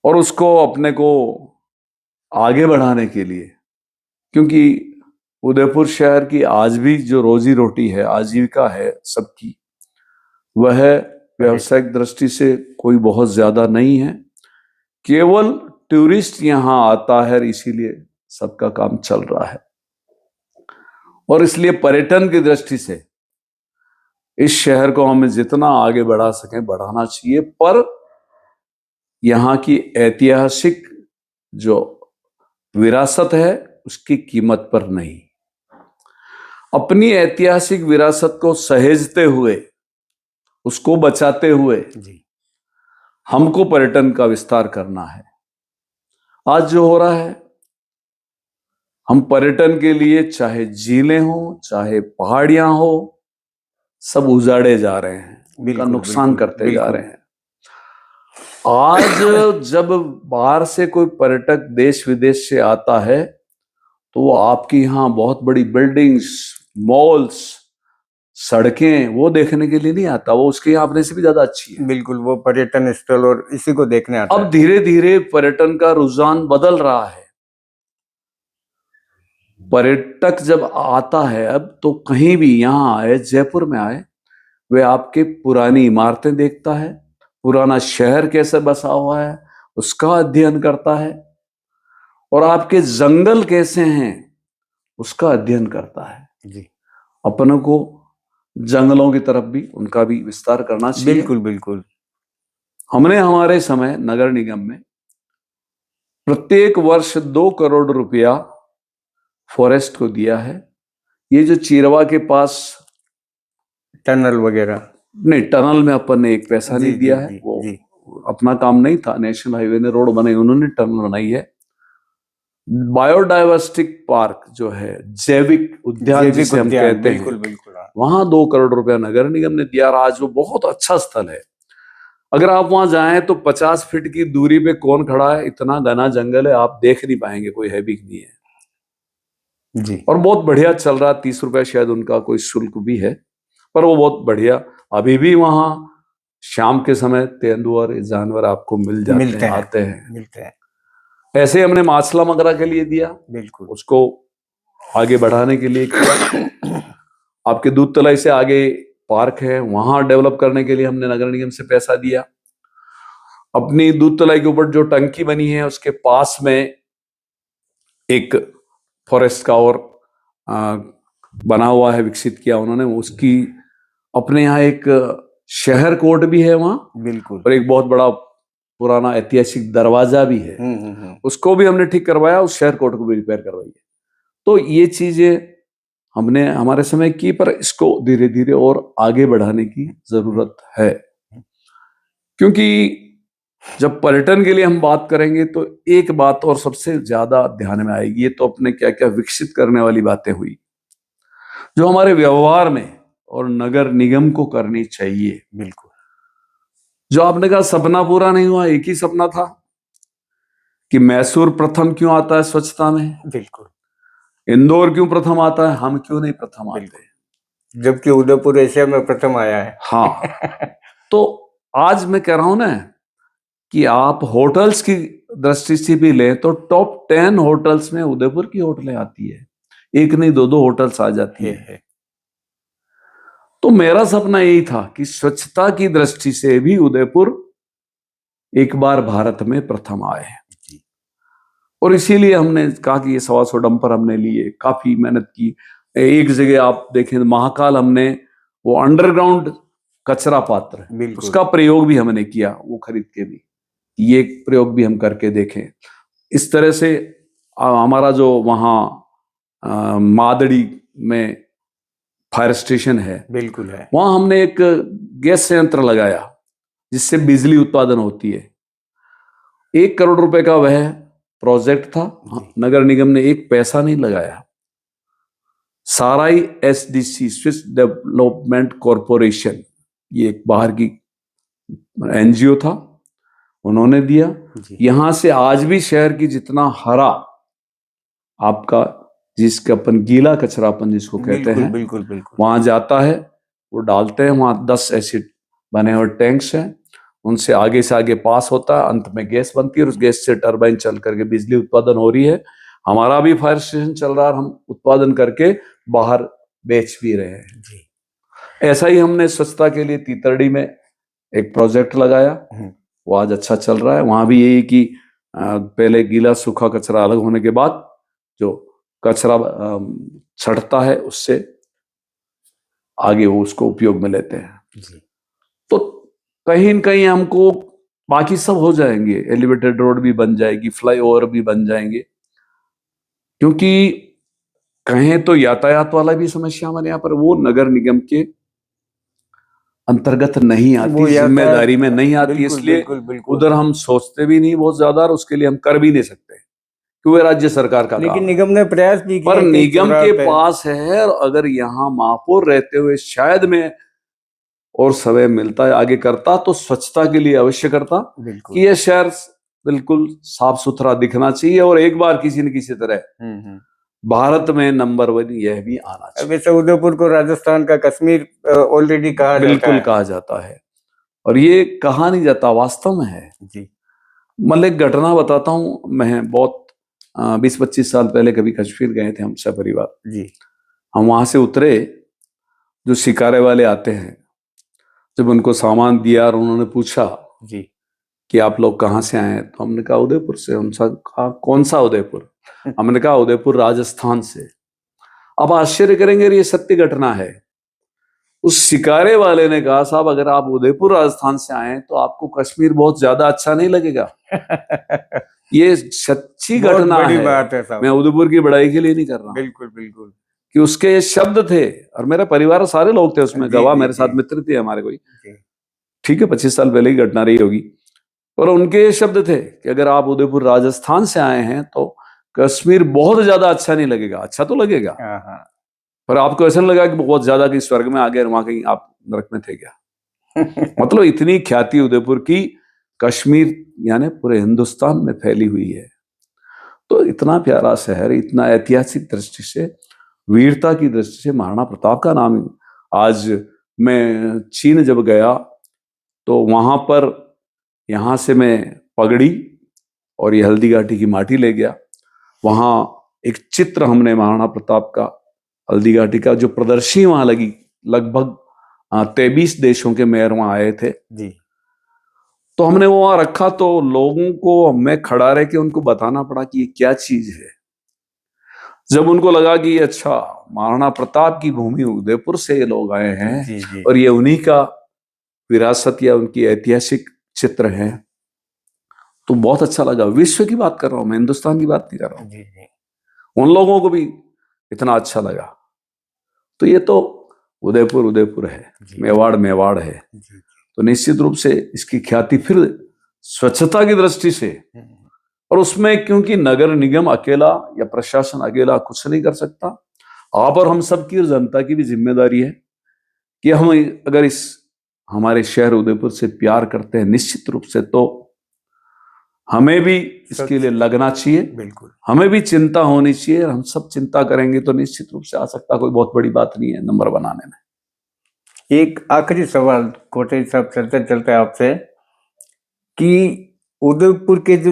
और उसको अपने को आगे बढ़ाने के लिए, क्योंकि उदयपुर शहर की आज भी जो रोजी रोटी है, आजीविका है सबकी, वह व्यावसायिक दृष्टि से कोई बहुत ज्यादा नहीं है। केवल टूरिस्ट यहां आता है, इसीलिए सबका काम चल रहा है। और इसलिए पर्यटन की दृष्टि से इस शहर को हमें जितना आगे बढ़ा सकें बढ़ाना चाहिए, पर यहाँ की ऐतिहासिक जो विरासत है उसकी कीमत पर नहीं। अपनी ऐतिहासिक विरासत को सहेजते हुए, उसको बचाते हुए जी। हमको पर्यटन का विस्तार करना है। आज जो हो रहा है, हम पर्यटन के लिए चाहे झीलें हो चाहे पहाड़ियां हो, सब उजाड़े जा रहे हैं, उनका नुकसान करते जा रहे हैं। आज जब बाहर से कोई पर्यटक देश विदेश से आता है तो वो आपकी यहाँ बहुत बड़ी बिल्डिंग्स, मॉल्स, सड़कें वो देखने के लिए नहीं आता, वो उसके यहाँ अपने से भी ज्यादा अच्छी है। बिल्कुल, वो पर्यटन स्थल और इसी को देखने आता है। अब धीरे धीरे पर्यटन का रुझान बदल रहा है। पर्यटक जब आता है अब तो कहीं भी यहाँ आए, जयपुर में आए, वे आपके पुरानी इमारतें देखता है, पुराना शहर कैसे बसा हुआ है उसका अध्ययन करता है, और आपके जंगल कैसे हैं उसका अध्ययन करता है। जी। अपनों को जंगलों की तरफ भी उनका भी विस्तार करना चाहिए। बिल्कुल बिल्कुल। हमने हमारे समय नगर निगम में प्रत्येक वर्ष 2 करोड़ रुपया फॉरेस्ट को दिया है। ये जो चीरवा के पास टनल वगैरह, नहीं, टनल में अपन ने एक पैसा जी नहीं दिया जी है, जी वो जी, अपना काम नहीं था। नेशनल हाईवे ने रोड बनाई, उन्होंने टनल बनाई है। बायोडायवर्सिटी पार्क जो है, जैविक उद्यान जैविक जिसे हम उद्यान, कहते बिल्कुल हैं, बिल्कुल, हाँ। वहां 2 करोड़ रुपया नगर निगम ने दिया। और आज वो बहुत अच्छा स्थल है। अगर आप वहां जाएं तो 50 फीट की दूरी पे कौन खड़ा है, इतना घना जंगल है, आप देख नहीं पाएंगे, कोई है भी नहीं है। जी, और बहुत बढ़िया चल रहा, 30 रुपया शायद उनका कोई शुल्क भी है, पर वो बहुत बढ़िया। अभी भी वहां शाम के समय तेंदुआ जानवर आपको मिल जाते मिलते हैं, हैं, आते हैं। मिलते हैं, ऐसे ही हमने माछला मगरा के लिए दिया, बिल्कुल। उसको आगे बढ़ाने के लिए किया। आपके दूध तलाई से आगे पार्क है, वहां डेवलप करने के लिए हमने नगर निगम से पैसा दिया। अपनी दूध तलाई के ऊपर जो टंकी बनी है उसके पास में एक फॉरेस्ट का और बना हुआ है, विकसित किया उन्होंने उसकी। अपने यहाँ एक शहर कोर्ट भी है वहां, बिल्कुल। और एक बहुत बड़ा पुराना ऐतिहासिक दरवाजा भी है, उसको भी हमने ठीक करवाया, उस शहर कोर्ट को भी रिपेयर करवाई है। तो ये चीजें हमने हमारे समय की, पर इसको धीरे धीरे और आगे बढ़ाने की जरूरत है। क्योंकि जब पर्यटन के लिए हम बात करेंगे तो एक बात और सबसे ज्यादा ध्यान में आएगी, ये तो अपने क्या क्या विकसित करने वाली बातें हुई, जो हमारे व्यवहार में और नगर निगम को करनी चाहिए। बिल्कुल। जो आपने कहा सपना पूरा नहीं हुआ, एक ही सपना था कि मैसूर प्रथम क्यों आता है स्वच्छता में, बिल्कुल, इंदौर क्यों प्रथम आता है, हम क्यों नहीं प्रथम आते। जबकि उदयपुर एशिया में प्रथम आया है। हाँ, तो आज मैं कह रहा हूं ना कि आप होटल्स की दृष्टि से भी लें तो टॉप 10 होटल्स में उदयपुर की होटलें आती है, एक नहीं 2-2 होटल्स आ जाती है। तो मेरा सपना यही था कि स्वच्छता की दृष्टि से भी उदयपुर एक बार भारत में प्रथम आए। और इसीलिए हमने कहा कि ये 125 डंपर हमने लिए, काफी मेहनत की। एक जगह आप देखें महाकाल, हमने वो अंडरग्राउंड कचरा पात्र, बिल्कुल। उसका प्रयोग भी हमने किया, वो खरीद के भी। ये प्रयोग भी हम करके देखें। इस तरह से हमारा जो वहाँ मादड़ी में फायर स्टेशन है, बिल्कुल है, वहां हमने एक गैस संयंत्र लगाया जिससे बिजली उत्पादन होती है। 1 करोड़ रुपए का वह प्रोजेक्ट था, नगर निगम ने एक पैसा नहीं लगाया। साराई SDC, स्विस डेवलपमेंट कॉरपोरेशन, ये एक बाहर की NGO था, उन्होंने दिया। यहां से आज भी शहर की जितना हरा आपका, जिसका अपन गीला कचरा अपन जिसको कहते हैं, बिल्कुल बिल्कुल, वहां जाता है, वो डालते हैं। वहां 10 ऐसे बने हुए टैंक्स हैं, उनसे आगे से आगे पास होता है, अंत में गैस बनती है और उस गैस से टरबाइन चल करके बिजली उत्पादन हो रही है। हमारा भी फायर स्टेशन चल रहा है, हम उत्पादन करके बाहर बेच भी रहे हैं जी। ऐसा ही हमने स्वच्छता के लिए तीतरडी में एक प्रोजेक्ट लगाया, वो आज अच्छा चल रहा है। वहां भी यही कि पहले गीला सूखा कचरा अलग होने के बाद जो कचरा छटता है उससे आगे वो उसको उपयोग में लेते हैं जी। तो कहीं न कहीं हमको बाकी सब हो जाएंगे, एलिवेटेड रोड भी बन जाएगी, फ्लाईओवर भी बन जाएंगे, क्योंकि कहें तो यातायात वाला भी समस्या हमारे यहाँ पर वो नगर निगम के अंतर्गत नहीं आती, जिम्मेदारी में नहीं आती, इसलिए उधर हम सोचते भी नहीं बहुत ज्यादा, और उसके लिए हम कर भी नहीं सकते क्योंकि राज्य सरकार का लेकिन काम निगम ने प्रयास भी किया, पर निगम के पास है। और अगर यहाँ महापौर रहते हुए शायद में और समय मिलता है आगे करता, तो स्वच्छता के लिए अवश्य करता कि यह शहर बिल्कुल साफ सुथरा दिखना चाहिए और एक बार किसी न किसी तरह भारत में नंबर 1 यह भी आना चाहिए। वैसे उदयपुर को राजस्थान का कश्मीर ऑलरेडी कहा जाता है, बिल्कुल कहा जाता है, और ये कहा नहीं जाता, वास्तव में है जी। मतलब एक घटना बताता हूँ, मैं बहुत 20-25 साल पहले कभी कश्मीर गए थे हम सब परिवार जी। हम वहां से उतरे, जो शिकारे वाले आते हैं, जब उनको सामान दिया और उन्होंने पूछा जी कि आप लोग कहाँ से आए हैं, तो हमने कहा उदयपुर से। उनसे कहा कौन सा उदयपुर? हमने कहा उदयपुर राजस्थान से। अब आश्चर्य करेंगे, ये सत्य घटना है। उस शिकारे वाले ने कहा साहब अगर आप उदयपुर राजस्थान से आए तो आपको कश्मीर बहुत ज्यादा अच्छा नहीं लगेगा। ये सच्ची बहुत घटना बड़ी है। बात है साहब। मैं उदयपुर की बड़ाई के लिए नहीं कर रहा हूँ, बिल्कुल बिल्कुल। कि उसके ये शब्द थे, और मेरा परिवार सारे लोग थे उसमें, जी गवाह जी मेरे साथ जी मित्र थे हमारे कोई, जी ठीक है 25 साल पहले की घटना रही होगी। और उनके ये शब्द थे कि अगर आप उदयपुर राजस्थान से आए हैं तो कश्मीर बहुत ज्यादा अच्छा नहीं लगेगा, अच्छा तो लगेगा, हाँ हाँ। पर आपको ऐसा नहीं लगा कि बहुत ज्यादा कि स्वर्ग में आ गए और वहां कहीं आप नरक में थे क्या। मतलब इतनी ख्याति उदयपुर की कश्मीर यानी पूरे हिंदुस्तान में फैली हुई है। तो इतना प्यारा शहर, इतना ऐतिहासिक दृष्टि से, वीरता की दृष्टि से महाराणा प्रताप का नाम, आज मैं चीन जब गया तो वहां पर, यहां से मैं पगड़ी और ये हल्दी घाटी की माटी ले गया। वहां एक चित्र हमने महाराणा प्रताप का, हल्दी घाटी का, जो प्रदर्शनी वहां लगी, लगभग 23 देशों के मेयर वहां आए थे, जी तो हमने वो वहां रखा। तो लोगों को मैं खड़ा रह के उनको बताना पड़ा कि ये क्या चीज है। जब उनको लगा कि अच्छा, महाराणा प्रताप की भूमि उदयपुर से ये लोग आए हैं जी जी और ये उन्हीं का विरासत या उनकी ऐतिहासिक चित्र है, तो बहुत अच्छा लगा। विश्व की बात कर रहा हूं मैं, हिंदुस्तान की बात नहीं कर रहा हूं। जी जी उन लोगों को भी इतना अच्छा लगा। तो ये तो उदयपुर उदयपुर है, जी मेवाड़ मेवाड़ है। जी तो निश्चित रूप से इसकी ख्याति फिर स्वच्छता की दृष्टि से, जी और उसमें क्योंकि नगर निगम अकेला या प्रशासन अकेला कुछ नहीं कर सकता, आप और हम सब की और जनता की भी जिम्मेदारी है कि हम अगर इस हमारे शहर उदयपुर से प्यार करते हैं, निश्चित रूप से तो हमें भी इसके लिए लगना चाहिए, बिल्कुल। हमें भी चिंता होनी चाहिए। हम सब चिंता करेंगे तो निश्चित रूप से आ सकता, कोई बहुत बड़ी बात नहीं है नंबर बनाने में। एक आखिरी सवाल कोटे साहब चलते चलते आपसे, कि उदयपुर के जो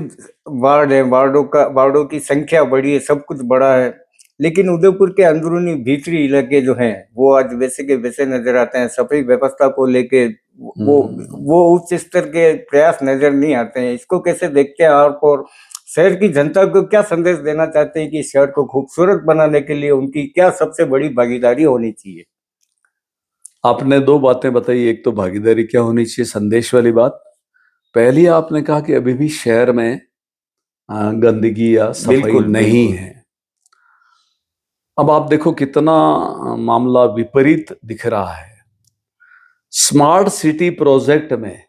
वार्ड है, वार्डों की संख्या बढ़ी है, सब कुछ बढ़ा है, लेकिन उदयपुर के अंदरूनी भीतरी इलाके जो हैं वो आज वैसे के वैसे नजर आते हैं। सफाई व्यवस्था को लेके वो वो उच्च स्तर के प्रयास नजर नहीं आते हैं। इसको कैसे देखते हैं आप, और शहर की जनता को क्या संदेश देना चाहते हैं कि शहर को खूबसूरत बनाने के लिए उनकी क्या सबसे बड़ी भागीदारी होनी चाहिए? आपने दो बातें बताई, एक तो भागीदारी क्या होनी चाहिए, संदेश वाली बात। पहली आपने कहा कि अभी भी शहर में गंदगी या सफाई बिल्कुल नहीं बिल्कुल। है। अब आप देखो कितना मामला विपरीत दिख रहा है। स्मार्ट सिटी प्रोजेक्ट में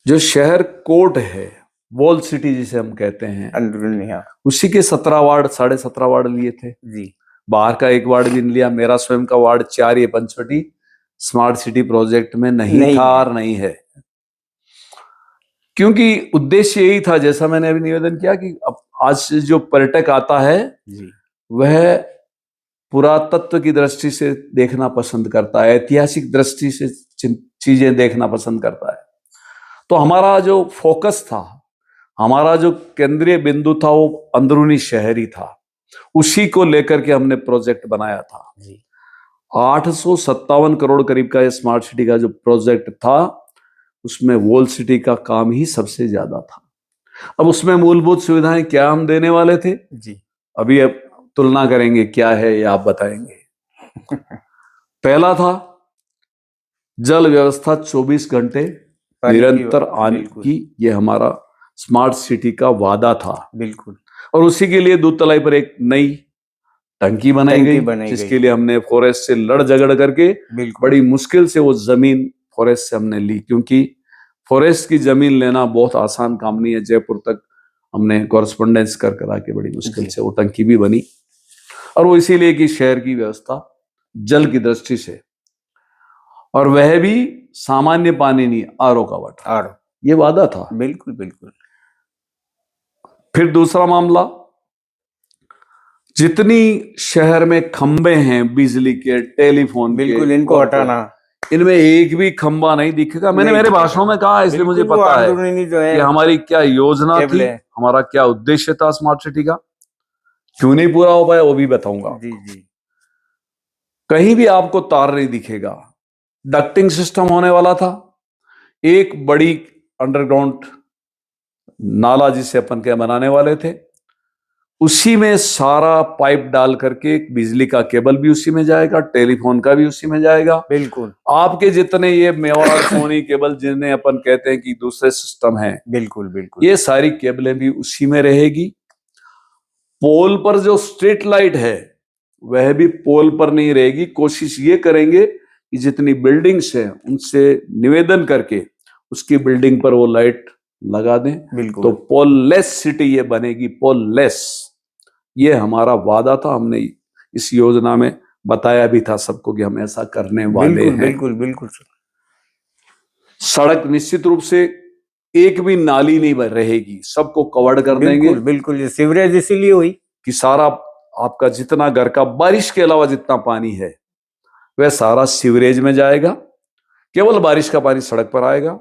जो शहर कोट है, वॉल सिटी जिसे हम कहते हैं, अंदरूनी, हाँ उसी के 17 वार्ड, 17.5 वार्ड लिए थे। जी बाहर का एक वार्ड भी नहीं लिया। मेरा स्वयं का वार्ड 4, ये पंचवटी स्मार्ट सिटी प्रोजेक्ट में नहीं नहीं था है। और नहीं है, क्योंकि उद्देश्य यही था, जैसा मैंने अभी निवेदन किया, कि अब आज जो पर्यटक आता है जी वह पुरातत्व की दृष्टि से देखना पसंद करता है, ऐतिहासिक दृष्टि से चीजें देखना पसंद करता है। तो हमारा जो फोकस था, हमारा जो केंद्रीय बिंदु था, वो अंदरूनी शहर ही था। उसी को लेकर के हमने प्रोजेक्ट बनाया था। जी 857 करोड़ करीब का ये स्मार्ट सिटी का जो प्रोजेक्ट था, उसमें वॉल सिटी का काम ही सबसे ज्यादा था। अब उसमें मूलभूत सुविधाएं क्या हम देने वाले थे, जी अभी अब तुलना करेंगे क्या है ये आप बताएंगे। पहला था जल व्यवस्था 24 घंटे पानी की, निरंतर आने बिल्कुल की, ये हमारा स्मार्ट सिटी का वादा था। बिल्कुल। और उसी के लिए दूध तलाई पर एक नई टंकी बनाई टंकी गई, बनाई गई, जिसके लिए हमने फॉरेस्ट से लड़ झगड़ करके बिल्कुल बड़ी मुश्किल से वो जमीन फॉरेस्ट से हमने ली, क्योंकि फॉरेस्ट की जमीन लेना बहुत आसान काम नहीं है। जयपुर तक हमने कॉरेस्पोंडेंस कर करा के बड़ी मुश्किल जी से वो टंकी भी बनी, और वो इसीलिए कि शहर की व्यवस्था जल की दृष्टि से, और वह भी सामान्य पानी नहीं, आरओ का वाटर, और ये वादा था। बिल्कुल बिल्कुल फिर दूसरा मामला, जितनी शहर में खंबे हैं बिजली के, टेलीफोन के, बिल्कुल इनको हटाना, इनमें एक भी खंबा नहीं दिखेगा। मैंने नहीं मेरे दिखेगा। भाषणों में कहा, इसलिए मुझे बिल्कुल वो पता है अंदरूनी जो है कि हमारी क्या योजना केबल थी, है। हमारा क्या उद्देश्य था स्मार्ट सिटी का। क्यों नहीं पूरा हो पाया वो भी बताऊंगा। जी जी कहीं भी आपको तार नहीं दिखेगा। डक्टिंग सिस्टम होने वाला था, एक बड़ी अंडरग्राउंड नाला जिसे अपन क्या बनाने वाले थे, उसी में सारा पाइप डाल करके बिजली का केबल भी उसी में जाएगा, टेलीफोन का भी उसी में जाएगा। बिल्कुल आपके जितने ये मेवाड़ सोनी केबल जिन्हें अपन कहते हैं कि दूसरे सिस्टम है, बिल्कुल बिल्कुल ये सारी केबलें भी उसी में रहेगी। पोल पर जो स्ट्रीट लाइट है वह भी पोल पर नहीं रहेगी। कोशिश ये करेंगे कि जितनी बिल्डिंग्स हैं उनसे निवेदन करके उसकी बिल्डिंग पर वो लाइट लगा दें, बिल्कुल तो पोललेस सिटी ये बनेगी, पोललेस। ये हमारा वादा था, हमने इस योजना में बताया भी था सबको कि हम ऐसा करने वाले बिल्कुल हैं। बिल्कुल बिल्कुल सर। सड़क निश्चित रूप से एक भी नाली नहीं रहेगी, सबको कवर्ड कर देंगे बिल्कुल बिल्कुल, ये सीवरेज इसीलिए हुई कि सारा आपका जितना घर का बारिश के अलावा जितना पानी है वह सारा सीवरेज में जाएगा, केवल बारिश का पानी सड़क पर आएगा।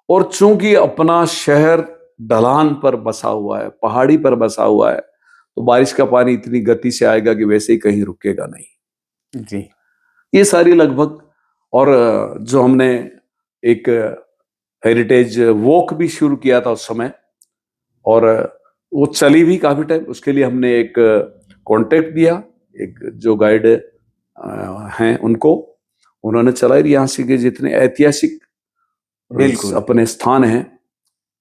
और चूंकि अपना शहर ढलान पर बसा हुआ है, पहाड़ी पर बसा हुआ है, तो बारिश का पानी इतनी गति से आएगा कि वैसे ही कहीं रुकेगा नहीं जी। ये सारी लगभग। और जो हमने एक हेरिटेज वॉक भी शुरू किया था उस समय, और वो चली भी काफी टाइम। उसके लिए हमने एक कॉन्टेक्ट दिया, एक जो गाइड हैं उनको, उन्होंने चलाई। यहाँ से के जितने ऐतिहासिक बिल्कुल अपने स्थान हैं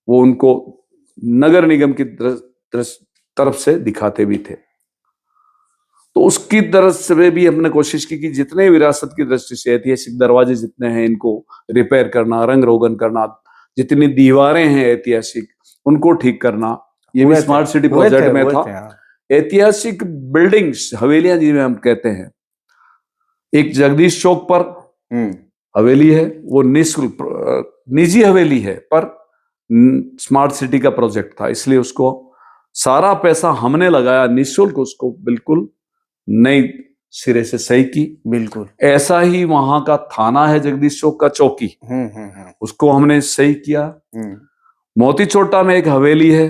वो उनको नगर निगम की तरफ से दिखाते भी थे। तो उसकी तरफ से भी हमने कोशिश की कि जितने विरासत की दृष्टि से ऐतिहासिक दरवाजे जितने हैं इनको रिपेयर करना, रंग रोगन करना, जितनी दीवारें हैं ऐतिहासिक उनको ठीक करना, ये भी स्मार्ट सिटी प्रोजेक्ट में था। ऐतिहासिक बिल्डिंग्स, हवेलियां जिन्हें हम कहते हैं, एक जगदीश चौक पर हवेली है, वो निःशुल्क निजी हवेली है, पर स्मार्ट सिटी का प्रोजेक्ट था, इसलिए उसको सारा पैसा हमने लगाया निःशुल्क, उसको बिल्कुल नई सिरे से सही की। बिल्कुल ऐसा ही वहां का थाना है जगदीश चौक का चौकी, उसको हमने सही किया। मोती चोटा में एक हवेली है,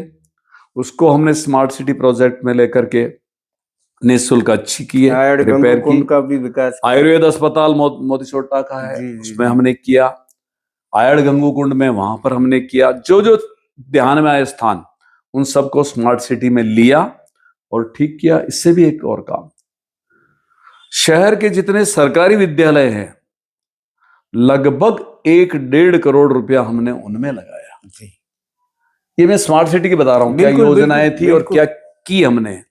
उसको हमने स्मार्ट सिटी प्रोजेक्ट में लेकर के निःशुल्क अच्छी की है, रिपेयर की। का भी विकास, आयुर्वेद अस्पताल मोती चोटा का है, उसमें हमने किया। आयड़ गंगू कुंड में वहां पर हमने किया। जो जो ध्यान में आए स्थान उन सबको स्मार्ट सिटी में लिया और ठीक किया। इससे भी एक और काम, शहर के जितने सरकारी विद्यालय हैं लगभग 1-1.5 करोड़ रुपया हमने उनमें लगाया जी। ये मैं स्मार्ट सिटी की बता रहा हूं, क्या योजनाएं थी और क्या की हमने।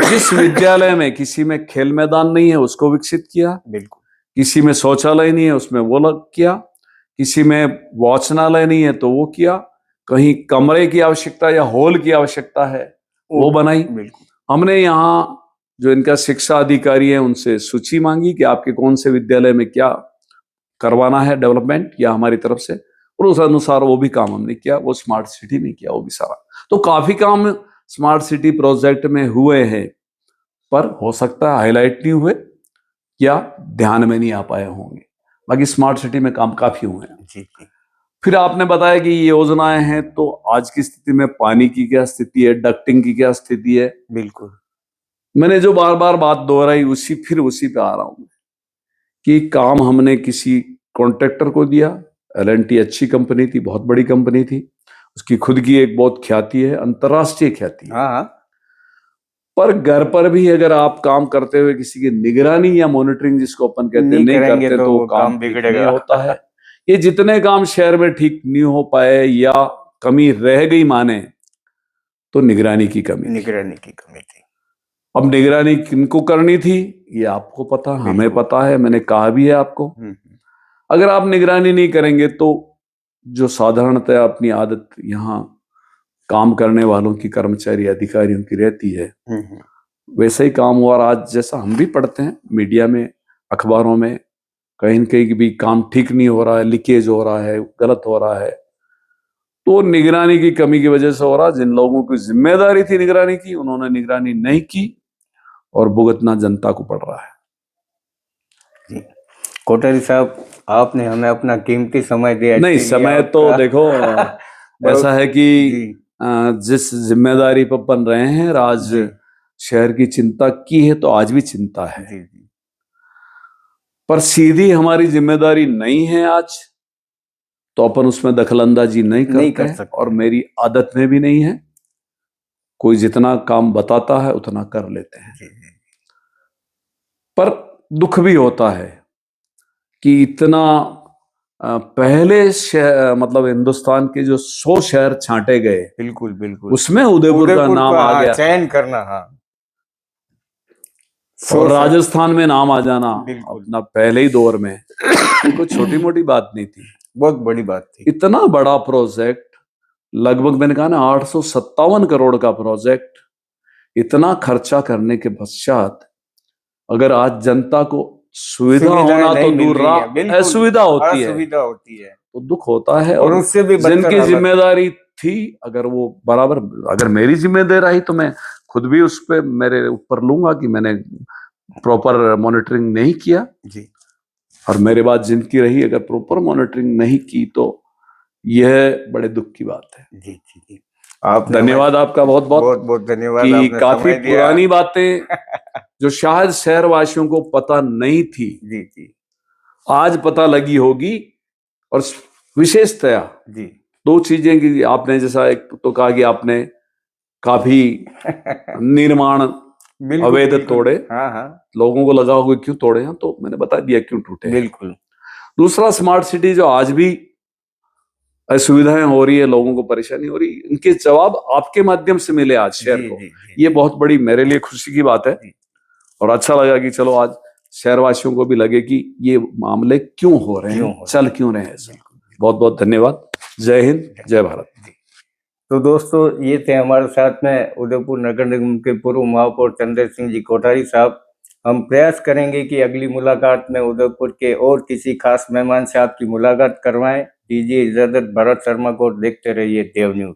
जिस विद्यालय में किसी में खेल मैदान नहीं है उसको विकसित किया, बिल्कुल, किसी में शौचालय नहीं है उसमें वो लग किया, किसी में वाचनालय नहीं है तो वो किया, कहीं कमरे की आवश्यकता या हॉल की आवश्यकता है वो बनाई। हमने यहाँ जो इनका शिक्षा अधिकारी है उनसे सूची मांगी कि आपके कौन से विद्यालय में क्या करवाना है डेवलपमेंट या हमारी तरफ से, और उस अनुसार वो भी काम हमने किया। वो स्मार्ट सिटी में किया वो भी सारा। तो काफी काम स्मार्ट सिटी प्रोजेक्ट में हुए हैं, पर हो सकता है हाईलाइट नहीं हुए या ध्यान में नहीं आ पाए होंगे। बाकी स्मार्ट सिटी में काम काफी हुए हैं जी। फिर आपने बताया कि ये योजनाएं हैं, तो आज की स्थिति में पानी की क्या स्थिति है, डक्टिंग की क्या स्थिति है। बिल्कुल, मैंने जो बार बार बात दोहराई उसी पे आ रहा हूं कि काम हमने किसी कॉन्ट्रैक्टर को दिया। L&T अच्छी कंपनी थी, बहुत बड़ी कंपनी थी, उसकी खुद की एक बहुत ख्याति है, अंतर्राष्ट्रीय ख्याति है। हाँ, पर घर पर भी अगर आप काम करते हुए किसी की निगरानी या मॉनिटरिंग जिसको अपन कहते हैं नहीं करते तो काम बिगड़ेगा होता है। ये जितने काम शहर में ठीक नहीं हो पाए या कमी रह गई माने तो निगरानी की कमी थी। अब निगरानी किनको करनी थी ये आपको पता, हमें पता है, मैंने कहा भी है आपको। अगर आप निगरानी नहीं करेंगे तो जो साधारणतः अपनी आदत यहाँ काम करने वालों की, कर्मचारी अधिकारियों की रहती है वैसे ही काम हुआ। और आज जैसा हम भी पढ़ते हैं मीडिया में, अखबारों में, कहीं न कहीं भी काम ठीक नहीं हो रहा है, लीकेज हो रहा है, गलत हो रहा है, तो निगरानी की कमी की वजह से हो रहा। जिन लोगों की जिम्मेदारी थी निगरानी की उन्होंने निगरानी नहीं की और भुगतना जनता को पड़ रहा है। कोठारी साहब, आपने हमें अपना कीमती समय दिया। नहीं, समय तो देखो ऐसा है कि जिस जिम्मेदारी पर बन रहे हैं, आज शहर की चिंता की है तो आज भी चिंता है, पर सीधी हमारी जिम्मेदारी नहीं है आज, तो अपन उसमें दखलंदाजी नहीं कर सकते और मेरी आदत में भी नहीं है। कोई जितना काम बताता है उतना कर लेते हैं, जी जी पर दुख भी होता है कि इतना पहले शहर, मतलब हिंदुस्तान के जो 100 शहर छांटे गए, बिल्कुल बिल्कुल। उसमें उदयपुर का नाम आ हाँ, गया चयन करना, हाँ। और 100 राजस्थान में नाम आ जाना बिल्कुल। अपना पहले ही दौर में कोई छोटी मोटी बात नहीं थी। बहुत बड़ी बात थी। इतना बड़ा प्रोजेक्ट, लगभग मैंने कहा ना 857 करोड़ का प्रोजेक्ट, इतना खर्चा करने के पश्चात अगर आज जनता को सुविधा सुविधाएं होना तो नहीं मिल दूर रही है, रहा, बिल्कुल असुविधा होती है असुविधा होती है, तो दुख होता है। और और उससे भी बदतर जिनकी हालत। जिम्मेदारी थी, अगर वो बराबर, अगर मेरी जिम्मेदारी रही तो मैं खुद भी उस पे मेरे ऊपर लूंगा कि मैंने प्रॉपर मॉनिटरिंग नहीं किया, जी और मेरे बाद जिनकी रही अगर प्रॉपर मॉनिटरिंग नहीं की तो यह बड़े दुख की बात है। जी जी जी। आपने धन्यवाद आपका बहुत बहुत बहुत बहुत धन्यवाद, कि आपने काफी समय दिया। पुरानी बातें जो शायद शहरवासियों को पता नहीं थी, जी जी आज पता लगी होगी। और विशेषतया जी 2 चीजें की आपने, जैसा एक तो कहा कि आपने काफी निर्माण बिल्कुल अवैध बिल्कुल। तोड़े, हाँ हाँ लोगों को लगा होगा क्यों तोड़े हैं, तो मैंने बता दिया क्यों टूटे हैं। बिल्कुल। दूसरा, स्मार्ट सिटी जो आज भी असुविधाएं हो रही है, लोगों को परेशानी हो रही है, इनके जवाब आपके माध्यम से मिले आज शहर जी को, जी जी ये बहुत बड़ी मेरे लिए खुशी की बात है। जी। और अच्छा लगा कि चलो आज शहरवासियों को भी लगे कि ये मामले क्यों हो रहे हैं, चल क्यों रहे हैं ऐसा। बहुत बहुत धन्यवाद। जय हिंद, जय भारत। जी। तो दोस्तों, ये थे हमारे साथ में उदयपुर नगर निगम के पूर्व महापौर चंद्र सिंह जी कोठारी साहब। हम प्रयास करेंगे कि अगली मुलाकात में उदयपुर के और किसी खास मेहमान से आपकी मुलाकात करवाएं। दीजिए इजाजत, भरत शर्मा को। देखते रहिए देव न्यूज।